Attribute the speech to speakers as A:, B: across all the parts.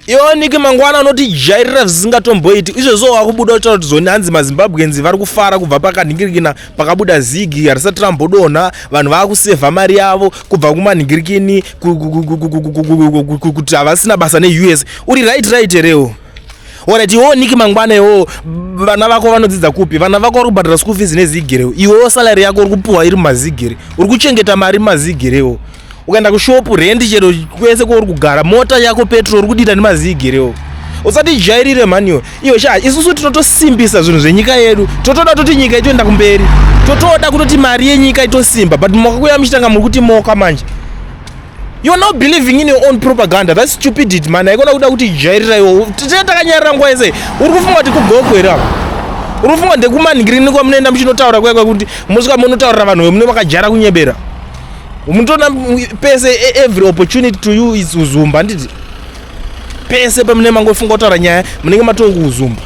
A: Ionike mangwana unoti jairira zvisingatomboiti izvozvo wakubuda utaura kuti zoni hanzi maZimbabweans vari kufara kubva pakanhingirikina pakabuda zigi harisati rambodonha vanhu vakusevha mari yavo kubva kumanhingirikini kuti havasina basa neUS uri right rewo orati ionike mangwana iwo vana vako vanodzidza kupi vana vako vari kubhadhara school fees nezigi rewo iwewo salary yako uri kupuhwa iri mumazigi uri kuchengeta mari mumazigi rewo ukaenda kushopu rendi chero kwese kwauri kugara mota yako petrol uri kudita nemazigi rewo usati jairire maniyo iyo isusu tinotosimbisa zvinhu zvenyika yedu totoda toti nyika itoenda kumberi totoda kutoti mari yenyika itosimba but makakuya muchitanga muri kuti moka manje you are not believing in your own propaganda. That's stupidity man. Haikona kuda kuti jairira iwo takanyarira nguva yese uri kufunga kuti kugokwera uri kufunga ndekumanhingirikini kwamunoenda muchinotaura kwekwe kuti musvika munotaurira vanhu vemune vakajara kunyebera munotoona pese every opportunity to you is uzumba nditi pese pamune mangofunga kutaura nyaya munenge matongo uzumba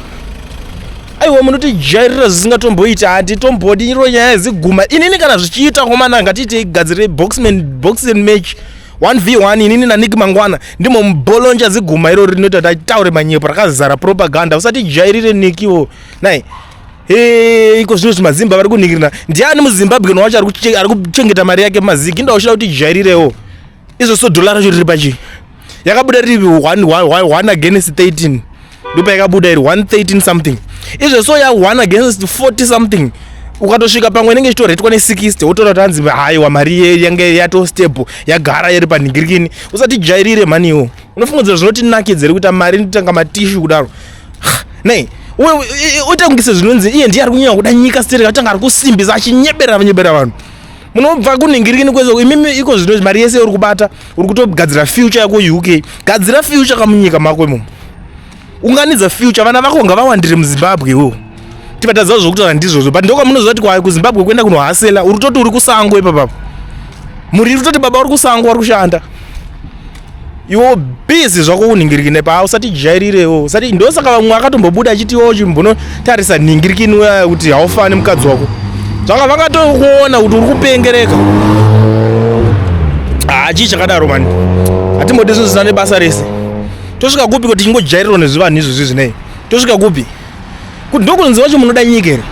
A: aiwa munoti jairira zvisingatomboita handitombodi iro nyaya ziguma inini kana zvichiita komana ngatiti igadzire boxing match 1v1 inini naNick Mangwana ndimo mubolonja ziguma iro rinoita kuti taure manyepo rakazara propaganda usati jairire Nick iwo nai iko zvino zvimazimba vari kunhingirina ndiani muZimbabwe wacho ari kuchengeta mari yake mumazigi inda uchida kuti jairirewo izvo so dollar racho riri pachi yakabuda riri 1 against 13 ndipo yakabuda iri 113 something izvo so ya 1 against 40 something ukatosvika pamwe inenge ichitoretwa ne60 wotora kuti hanzi haiwa mari yange yato stable yagara iri panhingirikini usati jairire maniwo unofungidzira zvinotinakidza kuti mari inotanga matishu kudaro nei utangise zvinonzi iye ndiye ari kunyanya kuda nyika stere katanga ari kusimbisa achinyebera vanhu munobva kunhingirikini kwezo imimi iko zvino mari yese uri kubata uri kutogadzira future yako UK gadzira future kamunyika mako imomo unganidza future vana vako ngavawandire muZimbabwe wo tivatadzawo zvokutaura ndizvozvo but ndoka munozoti kwa kuZimbabwe kuenda kunohasela uri toti uri kusango ipapapo muri toti baba uri kusango ari kushanda iwo busy zvako kunhingirikini pa usati jairirewo usati ndosaka vamwe akatombobuda achitiwo chimbonotarisa nhingirikini kuti haufani mukadzi wako zvaka vakatokuona kuti uri kupengereka chii chakadaro mani hatimbodi zvinhu zvisina nebasa rese tosvika kupi kuti chingojairiro nezvivanhu izvozvi zvinei tosvika kupi kuti ndokunzi vacho munoda nyika here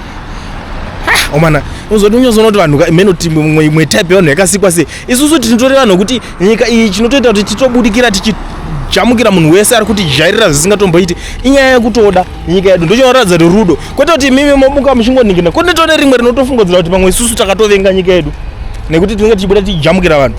A: omana unozoti unyozoona kuti vanhu menoti mwe type yavanhu yakasikwa sei isusu tinotore vanhu kuti nyika iyi chinotoita kuti titobudikira tichijamukira munhu wese ari kuti jairira zvisingatomboiti inyaya yekutoda nyika yedu ndochinoratidza kuti rudo kwete kuti mimi mobuka muchingoningina kwete tone rimwe rinotofungodzera kuti pamwe isusu takatovenga nyika yedu nekuti tinenge tichibuda tichijamukira vanhu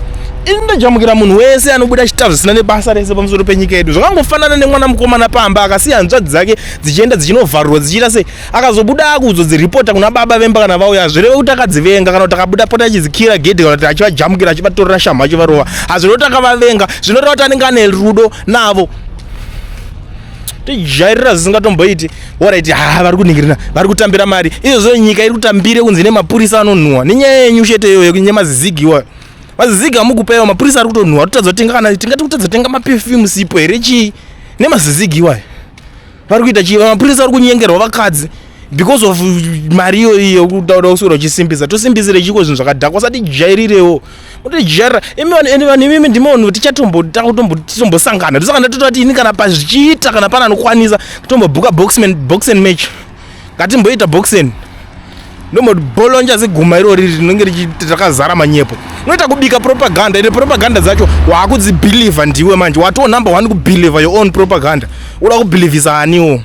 A: inondojamukira munhu wese anobuda chitavu zvisina nebasa rese pamusoro penyika yedu zvakangofanana nemwana mukomana pamba akasiya hanzvadzi dzake dzichienda dzichinovharurwa dzichiita sei akazobuda akuzodziripota kuna baba vemba kana vauya hazvireve kuti akadzivenga kana kuti akabuda pota achizikira gedhe kana kuti achivajamukira achivatorera shamhu achivarova hazvirevo kuti akavavenga zvinoreva kuti anenge ane rudo navo tijairira zvisingatomboiti oraiti vari kunhingirina vari kutambira mari izvozvo nyika iri kutambire kunzi nemapurisa anonhuhwa nenyaya yenyu chete iyoyo nyemazizigi iwayo mazizigi amukupaiwa mapurisa ari kutonhuhwa totadza kutenga kana tingati kutadza kutenga maperfume sipo here chii nemazizigi iwayo vari kuita chii mapurisa ari kunyengerwa vakadzi because of mari iyo kutaura kuswera uchisimbisa tosimbisire chiko zvinhu zvakadhakwa usati jairirewo utijairira imimi ndimaonhu tichatombosangana tosangana tototi ini kana pazvichiita kana pana anokwanisa kutombobhuka boxing match ngatimboita boxing ndombobolonja ziguma irori rinenge rakazara manyepo unoita kubika propaganda ine propaganda dzacho waakudzibhilivha ndiwe manje watoo number 1 kubhilivha your own propaganda uda kubhilivhisa haniwo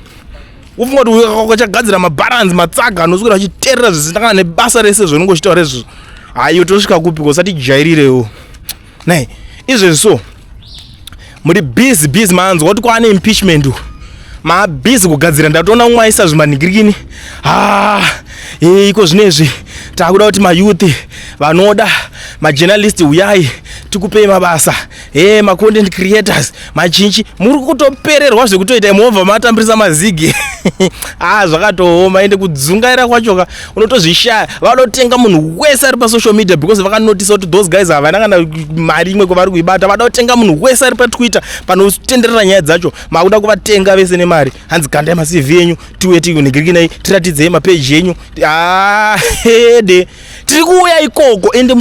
A: ufunga kuti ukachagadzira mabaranzi matsaga anoswera achiterera zvisina nebasa rese zvinongochitaura izvozvo hayi tosvika kupiko usati jairirewo nai izvezvi so muri busy manzwa kuti kwaane impeachment mabhizi kugadzira ndatoona umwe aisa zvimanhingirikini iko zvinezvi takuda kuti mayouth vanoda majournalist uyai tikupei mabasa macontent creators machinchi muri kutopererwa zvekutoita movha matambirisa mazigi zvakatooma ende kudzungaira kwachoka unotozvishaya vanotenga munhu wese ari pasocial media because vakanotisa kuti those guys havana kana mari imwe kwavari kuibata vada kutenga munhu wese ari patwitter panotenderera nyaya dzacho makuda kuvatenga vese nemari hanzi kandai maCV yenyu tiuye tikunhingirikinai tiratidzei mapeji yenyu hede tiri kuuya ikoko ende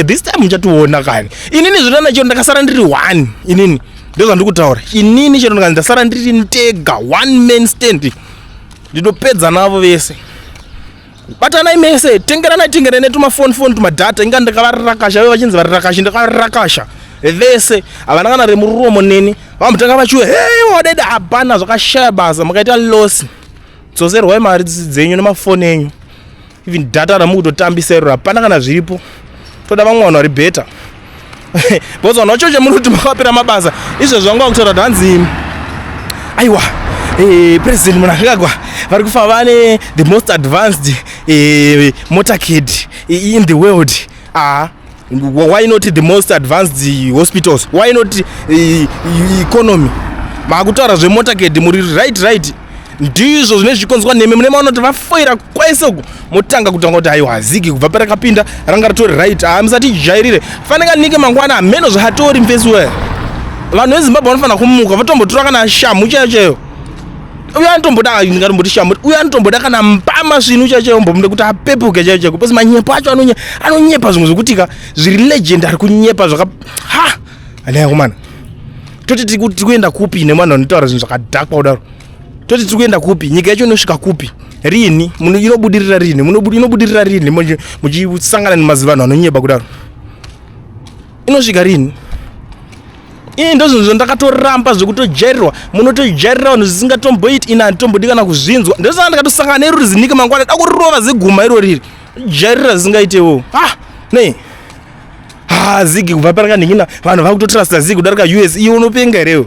A: this time muchatoona kani inini zvinoona chero ndakasara ndiri 1 inini ndozvandiri kutaura. Inini chero ndasara ndiri ndega, one man stand, ndinopedza navo vese. Batanai mese, tengeranai tumafoni tumadhata, inga ndakavarakasha, vachinzi varakasha, ndakavarakasha vese havana kana remuromo neni vamutanga vachiwe hey wadeda hapana zvakashaya basa makaita loss dzoserwai mari dzenyu nemafoni enyu even data ramukutotambisa iro hapana kana zviripo toda vamwe vanhu vari beta because vanhu vacho chemunoti makapera mabasa izvo zvanga kutaura kuti hanzi aiwa president munangagwa vari kufamba vane the most advanced motorcade in the world. Why not the most advanced hospitals? Why not economy? Makutaura zvemotorcade muri right ndizvo zvine zvikonzwa nemi mune maona vafoira kwaise motanga kutanga kuti aiwa haziki kubva parakapinda ranga ritori right musati jairire faneka nike mangwana ameno zvahatori mfesiwe vanhu vezimbabwe vanofanira kumuka vatombotora kana shamu chaiyo uya anotomboda ngatimboti shamu uya anotomboda kana mpama zvinhu chaiyo mbomde kuti apepuke chaiyo because manyepo acho anonyepa zvimwe zvekutika zviri legendary kunyepa zvaka ha anaya komana toti tiri kuenda kupi nemwana anotaura zvinhu zvakadhakwa kudaro toti tiri kuenda kupi nyika yacho inosvika kupi rini inobudirira rini inobudirira rini muchisangana nemazivanhu anonyepa kudaro inosvika rini ini ndozvinhu zvandakatoramba zvekutojairirwa munotojairira vanhu zvisingatomboiti ina handitombodi kana kuzvinzwa ndosaka ndikatosangana neruzinike mangwana da kurirova zeguma iro riri jairira zvisingaitewo zigi kubva parakanhingina vanhu vakutotrasta zigi kudarika US iwe unopenga herewo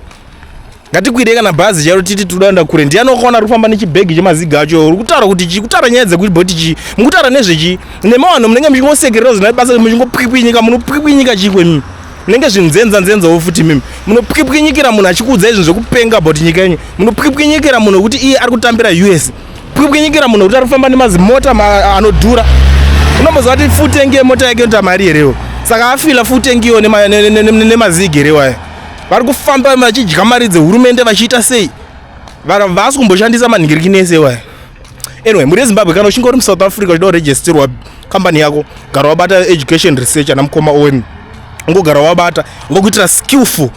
A: ngatikwirei kana bhazi charo titi tudaenda kure ndianokona uri kufamba nechibhegi chemazigi acho uri kutaura kuti chikutaura nyaya dzekubhoti chi mukutaura nezvechi nemavanhu munenge muchingosekerera zvina basa muchingopwipwinyika munopwipwinyika chikwe mimi munenge zvinzenzanzenzawo futi mimi munopwipwinyikira munhu achikuudza izvi zvekupenga about nyika yenyu munopwipwinyikira munhu kuti iye ari kutambira US pwipwinyikira munhu kuti ari kufamba nemazimota anodhura unomboziva kuti futengi yemota yake nota mari herewo saka afila futengiwo nemazigi herewaya vari kufamba vachidya mari dzehurumende vachiita sei vasi kumboshandisa manhingirikinese waya anyway muri Zimbabwe kana uchingori muSouth Africa uchida kuregisterwa kambani yako gara wabata education research ana mukoma OM ungogara wabata ngokuitira skillful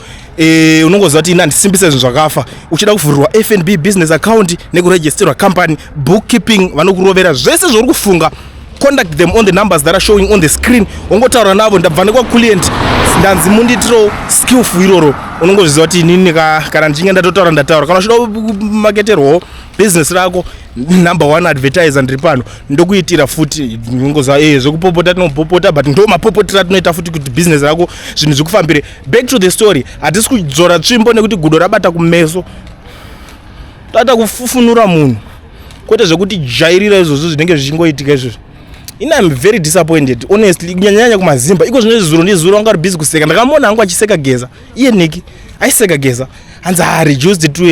A: unongoziva kuti ina handisimbise zvinhu zvakafa uchida kuvhurirwa FNB business account nekuregisterwa company bookkeeping vanokurovera zvese zvauri kufunga contact them on the numbers that are showing on the screen ungotaura navo ndabva nekwa-client ndanzi munditiro skillful iroro unongozviziva kuti inini kana ndichinge ndataura kana uchida kumaketerwawo business rako number one advertiser ndiri pano ndokuitira futi unongoziva zvekupopota tinopopota but ndo mapopotera tinoita futi kuti business rako zvinhu zvikufambire back to the story hatisi kudzora tsvimbo nekuti gudo rabata kumeso tata kufufunura munhu kwete zvekuti jairira izvozvo zvinenge zvichingoitika izvozvo I'm very disappointed honestly kunyanyanya kumazimba iko zvino zuro ndizuro anga busy kuseka ndakamona hangu achiseka geza iye Niki aiseka geza hanzi reduced to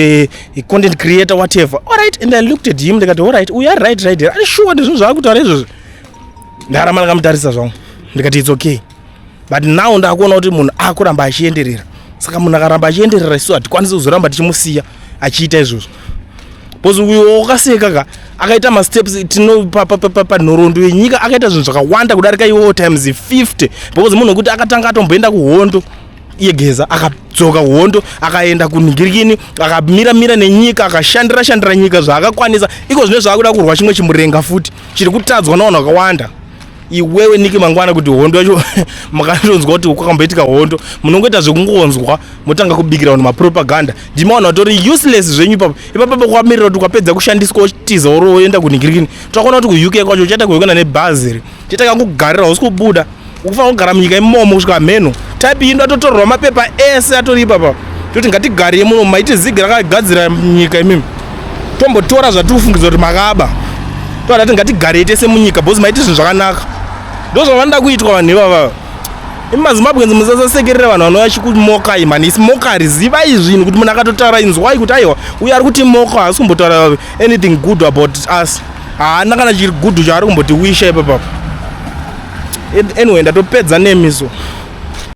A: a content creator whatever all right and I looked at him ndikati all right we are right are sure ndizvo zvakutaura izvozvo ndarama ndakamutarisa zvangu ndikati it's okay but now ndakuona kuti munhu akuramba achienderera saka munhu akaramba achienderera isu hatikwanisi kuzoramba tichimusiya achiita izvozvo because uyo wakaseka akaita masteps tino panhoroondo yenyika akaita zvinhu zvakawanda kudarika iwo times 50 because munhu wekuti akatanga atomboenda kuhondo iye geza akadzoka kuhondo akaenda kunhingirikini akamira nenyika akashandira nyika zvaakakwanisa iko zvine zvaakuda kurwa chimwe chimurenga futi chiri kutadzwa navanhu vakawanda iwewe Niki mangwana kuti hondo yacho makandonzwa kuti kwakamboitika hondo munongoita zvekungonzwa motanga kubikira vanhu mapropaganda ndimaona kuti useless zvenyu ipapo kwamirira kuti kwapedza kushandiswa tiza oroenda kunhingirikini takaona kuti ku UK kwacho chaita kuenda nebhazi chaita kangogarira usi kubuda ukufanira kugara munyika imomo kusvika mheno type indo atotorwa mapepa ese atoripa pa toti ngatigare muno maiti zigi rakagadzira nyika imimi tombotora zvatikufungidzwa kuti makaba toda kuti ngatigare tese munyika bosi maiti zvinhu zvakanaka ndozvavanoda kuitwa vanhu ivava imazimbabwenzi musasasekerera vanhu vanouya chikumoka imani isimokari zivai zvinhu kuti munhu akatotaura inzwai kuti aiwa uyo ari kuti moka haasi kumbotaura anything good about us haana kana chiri gudhu chaari kumboti wisha ipapapo anyway ndatopedza nemiso